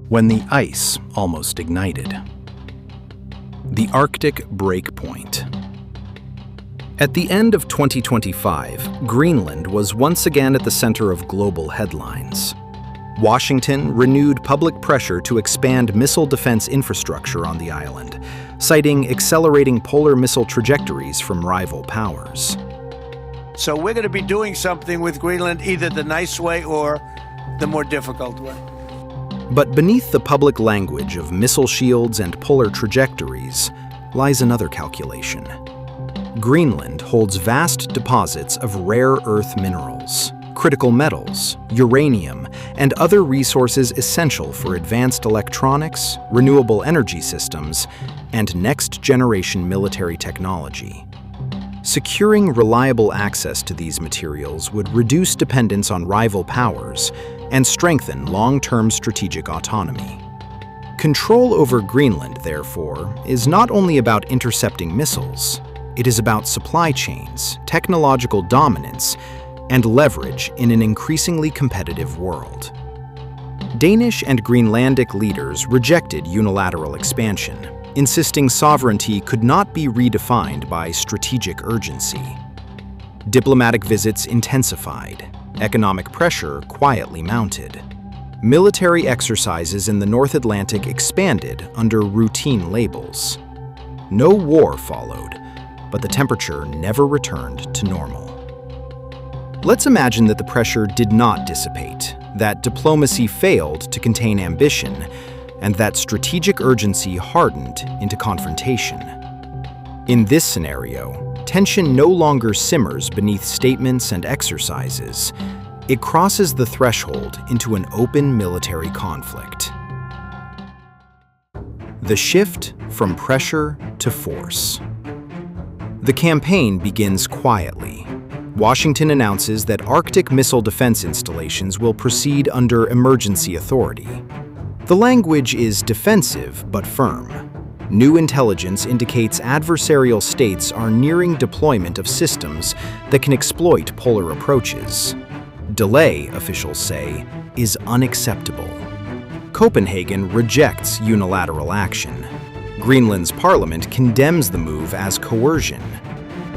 when the ice almost ignited. The Arctic Breakpoint. At the end of 2025, Greenland was once again at the center of global headlines. Washington renewed public pressure to expand missile defense infrastructure on the island, citing accelerating polar missile trajectories from rival powers. So we're going to be doing something with Greenland, either the nice way or the more difficult way. But beneath the public language of missile shields and polar trajectories lies another calculation. Greenland holds vast deposits of rare earth minerals, critical metals, uranium, and other resources essential for advanced electronics, renewable energy systems, and next-generation military technology. Securing reliable access to these materials would reduce dependence on rival powers and strengthen long-term strategic autonomy. Control over Greenland, therefore, is not only about intercepting missiles. It is about supply chains, technological dominance, and leverage in an increasingly competitive world. Danish and Greenlandic leaders rejected unilateral expansion, insisting sovereignty could not be redefined by strategic urgency. Diplomatic visits intensified, economic pressure quietly mounted. Military exercises in the North Atlantic expanded under routine labels. No war followed, but the temperature never returned to normal. Let's imagine that the pressure did not dissipate, that diplomacy failed to contain ambition, and that strategic urgency hardened into confrontation. In this scenario, tension no longer simmers beneath statements and exercises. It crosses the threshold into an open military conflict. The shift from pressure to force. The campaign begins quietly. Washington announces that Arctic missile defense installations will proceed under emergency authority. The language is defensive but firm. New intelligence indicates adversarial states are nearing deployment of systems that can exploit polar approaches. Delay, officials say, is unacceptable. Copenhagen rejects unilateral action. Greenland's parliament condemns the move as coercion.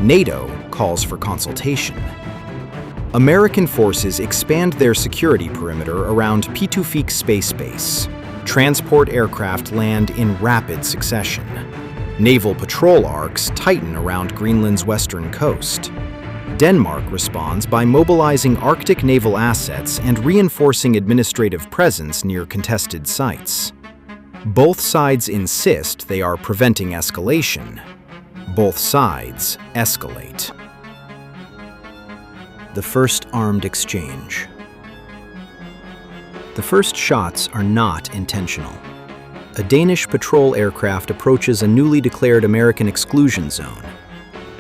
NATO calls for consultation. American forces expand their security perimeter around Pitufik Space Base. Transport aircraft land in rapid succession. Naval patrol arcs tighten around Greenland's western coast. Denmark responds by mobilizing Arctic naval assets and reinforcing administrative presence near contested sites. Both sides insist they are preventing escalation. Both sides escalate. The first armed exchange. The first shots are not intentional. A Danish patrol aircraft approaches a newly declared American exclusion zone.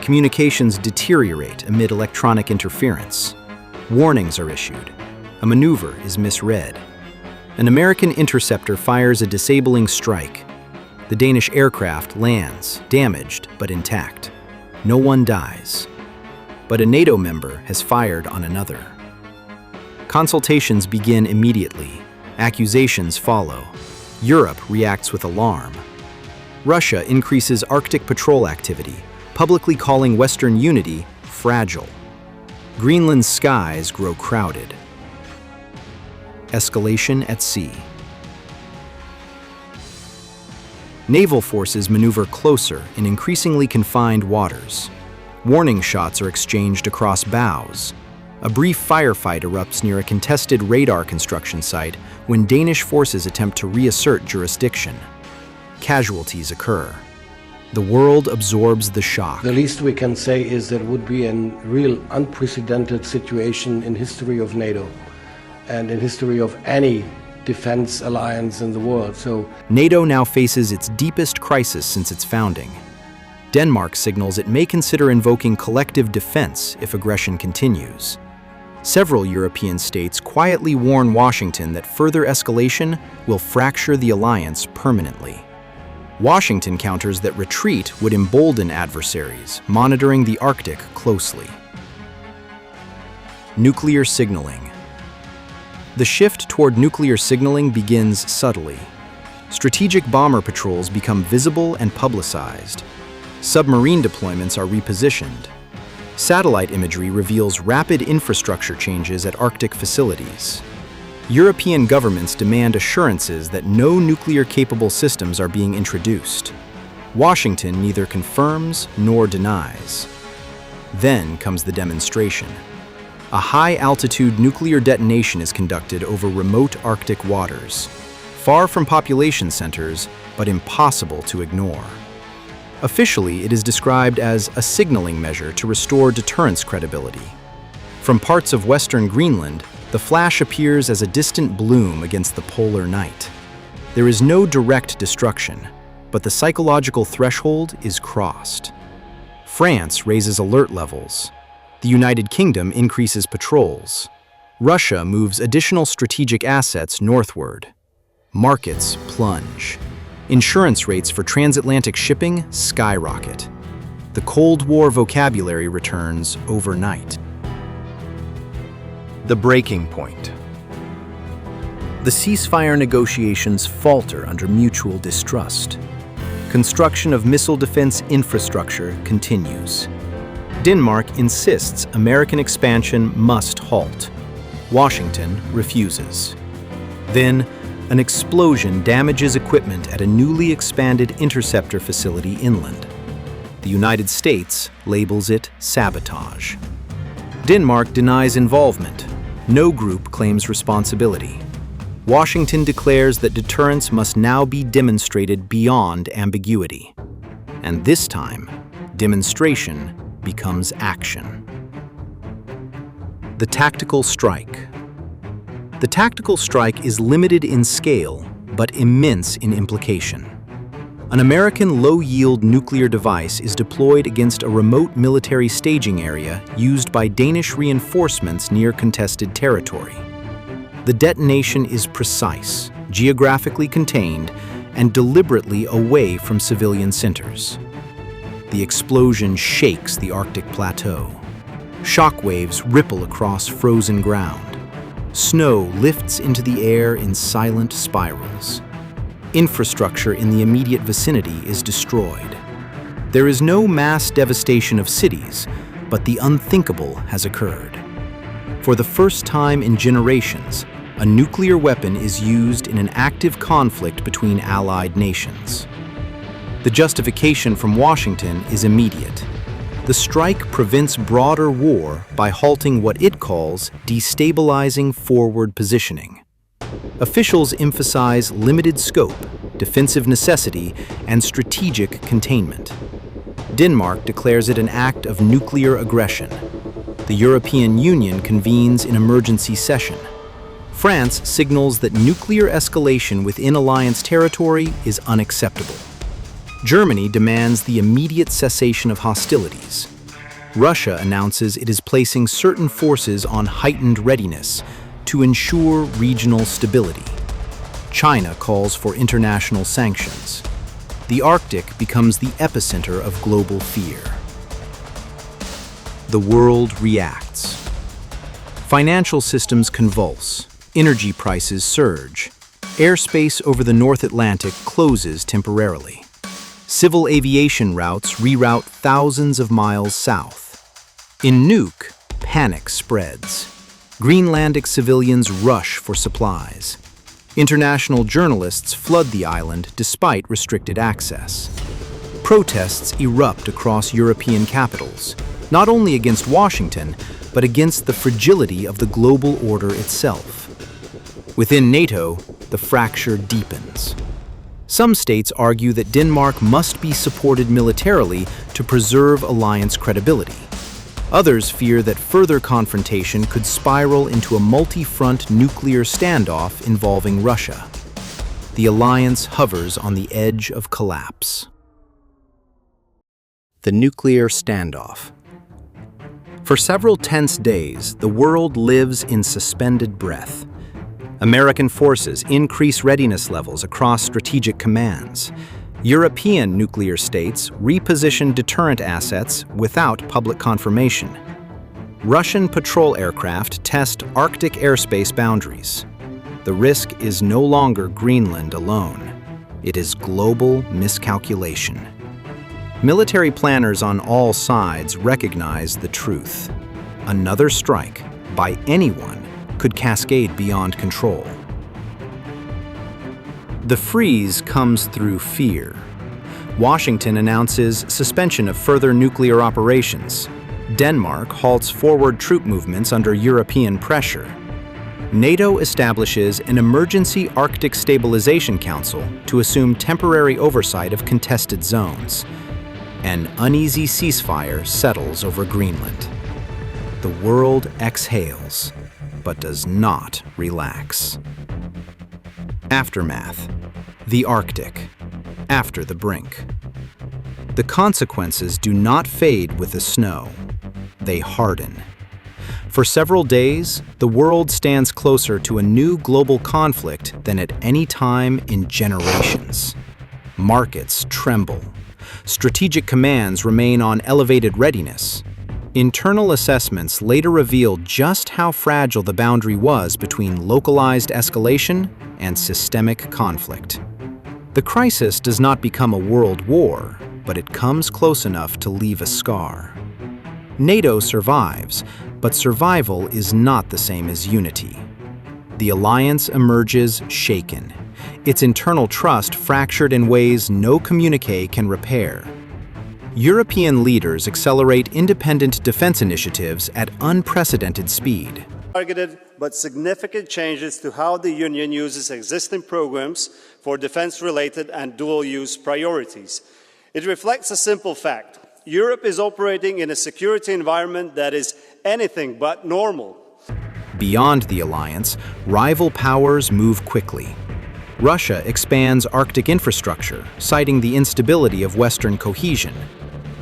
Communications deteriorate amid electronic interference. Warnings are issued. A maneuver is misread. An American interceptor fires a disabling strike. The Danish aircraft lands, damaged but intact. No one dies. But a NATO member has fired on another. Consultations begin immediately. Accusations follow. Europe reacts with alarm. Russia increases Arctic patrol activity, publicly calling Western unity fragile. Greenland's skies grow crowded. Escalation at sea. Naval forces maneuver closer in increasingly confined waters. Warning shots are exchanged across bows. A brief firefight erupts near a contested radar construction site when Danish forces attempt to reassert jurisdiction. Casualties occur. The world absorbs the shock. The least we can say is that it would be a real unprecedented situation in history of NATO and in history of any defense alliance in the world. So NATO now faces its deepest crisis since its founding. Denmark signals it may consider invoking collective defense if aggression continues. Several European states quietly warn Washington that further escalation will fracture the alliance permanently. Washington counters that retreat would embolden adversaries, monitoring the Arctic closely. Nuclear signaling. The shift toward nuclear signaling begins subtly. Strategic bomber patrols become visible and publicized. Submarine deployments are repositioned. Satellite imagery reveals rapid infrastructure changes at Arctic facilities. European governments demand assurances that no nuclear-capable systems are being introduced. Washington neither confirms nor denies. Then comes the demonstration. A high-altitude nuclear detonation is conducted over remote Arctic waters, far from population centers, but impossible to ignore. Officially, it is described as a signaling measure to restore deterrence credibility. From parts of western Greenland, the flash appears as a distant bloom against the polar night. There is no direct destruction, but the psychological threshold is crossed. France raises alert levels. The United Kingdom increases patrols. Russia moves additional strategic assets northward. Markets plunge. Insurance rates for transatlantic shipping skyrocket. The Cold War vocabulary returns overnight. The breaking point. The ceasefire negotiations falter under mutual distrust. Construction of missile defense infrastructure continues. Denmark insists American expansion must halt. Washington refuses. Then, an explosion damages equipment at a newly expanded interceptor facility inland. The United States labels it sabotage. Denmark denies involvement. No group claims responsibility. Washington declares that deterrence must now be demonstrated beyond ambiguity. And this time, demonstration becomes action. The tactical strike. The tactical strike is limited in scale, but immense in implication. An American low-yield nuclear device is deployed against a remote military staging area used by Danish reinforcements near contested territory. The detonation is precise, geographically contained, and deliberately away from civilian centers. The explosion shakes the Arctic plateau. Shockwaves ripple across frozen ground. Snow lifts into the air in silent spirals. Infrastructure in the immediate vicinity is destroyed. There is no mass devastation of cities, but the unthinkable has occurred. For the first time in generations, a nuclear weapon is used in an active conflict between allied nations. The justification from Washington is immediate. The strike prevents broader war by halting what it calls destabilizing forward positioning. Officials emphasize limited scope, defensive necessity, and strategic containment. Denmark declares it an act of nuclear aggression. The European Union convenes in emergency session. France signals that nuclear escalation within alliance territory is unacceptable. Germany demands the immediate cessation of hostilities. Russia announces it is placing certain forces on heightened readiness to ensure regional stability. China calls for international sanctions. The Arctic becomes the epicenter of global fear. The world reacts. Financial systems convulse. Energy prices surge. Airspace over the North Atlantic closes temporarily. Civil aviation routes reroute thousands of miles south. In Nuuk, panic spreads. Greenlandic civilians rush for supplies. International journalists flood the island despite restricted access. Protests erupt across European capitals, not only against Washington, but against the fragility of the global order itself. Within NATO, the fracture deepens. Some states argue that Denmark must be supported militarily to preserve alliance credibility. Others fear that further confrontation could spiral into a multi-front nuclear standoff involving Russia. The alliance hovers on the edge of collapse. The nuclear standoff. For several tense days, the world lives in suspended breath. American forces increase readiness levels across strategic commands. European nuclear states reposition deterrent assets without public confirmation. Russian patrol aircraft test Arctic airspace boundaries. The risk is no longer Greenland alone. It is global miscalculation. Military planners on all sides recognize the truth. Another strike, by anyone, could cascade beyond control. The freeze comes through fear. Washington announces suspension of further nuclear operations. Denmark halts forward troop movements under European pressure. NATO establishes an emergency Arctic Stabilization Council to assume temporary oversight of contested zones. An uneasy ceasefire settles over Greenland. The world exhales, but does not relax. Aftermath. The Arctic. After the brink. The consequences do not fade with the snow. They harden. For several days, the world stands closer to a new global conflict than at any time in generations. Markets tremble. Strategic commands remain on elevated readiness. Internal assessments later revealed just how fragile the boundary was between localized escalation and systemic conflict. The crisis does not become a world war, but it comes close enough to leave a scar. NATO survives, but survival is not the same as unity. The alliance emerges shaken, its internal trust fractured in ways no communique can repair. European leaders accelerate independent defense initiatives at unprecedented speed. Targeted but significant changes to how the Union uses existing programs for defense-related and dual-use priorities. It reflects a simple fact. Europe is operating in a security environment that is anything but normal. Beyond the alliance, rival powers move quickly. Russia expands Arctic infrastructure, citing the instability of Western cohesion.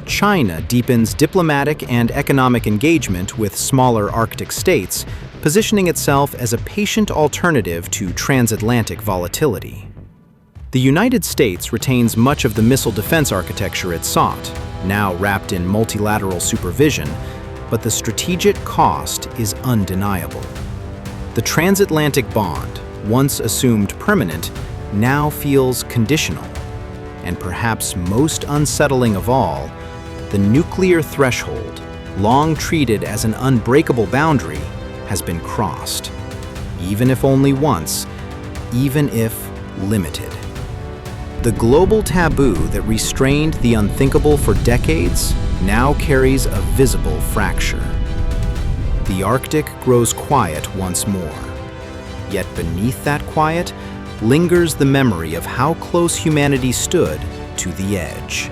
China deepens diplomatic and economic engagement with smaller Arctic states, positioning itself as a patient alternative to transatlantic volatility. The United States retains much of the missile defense architecture it sought, now wrapped in multilateral supervision, but the strategic cost is undeniable. The transatlantic bond, once assumed permanent, now feels conditional. And perhaps most unsettling of all, the nuclear threshold, long treated as an unbreakable boundary, has been crossed. Even if only once, even if limited. The global taboo that restrained the unthinkable for decades now carries a visible fracture. The Arctic grows quiet once more. Yet beneath that quiet lingers the memory of how close humanity stood to the edge.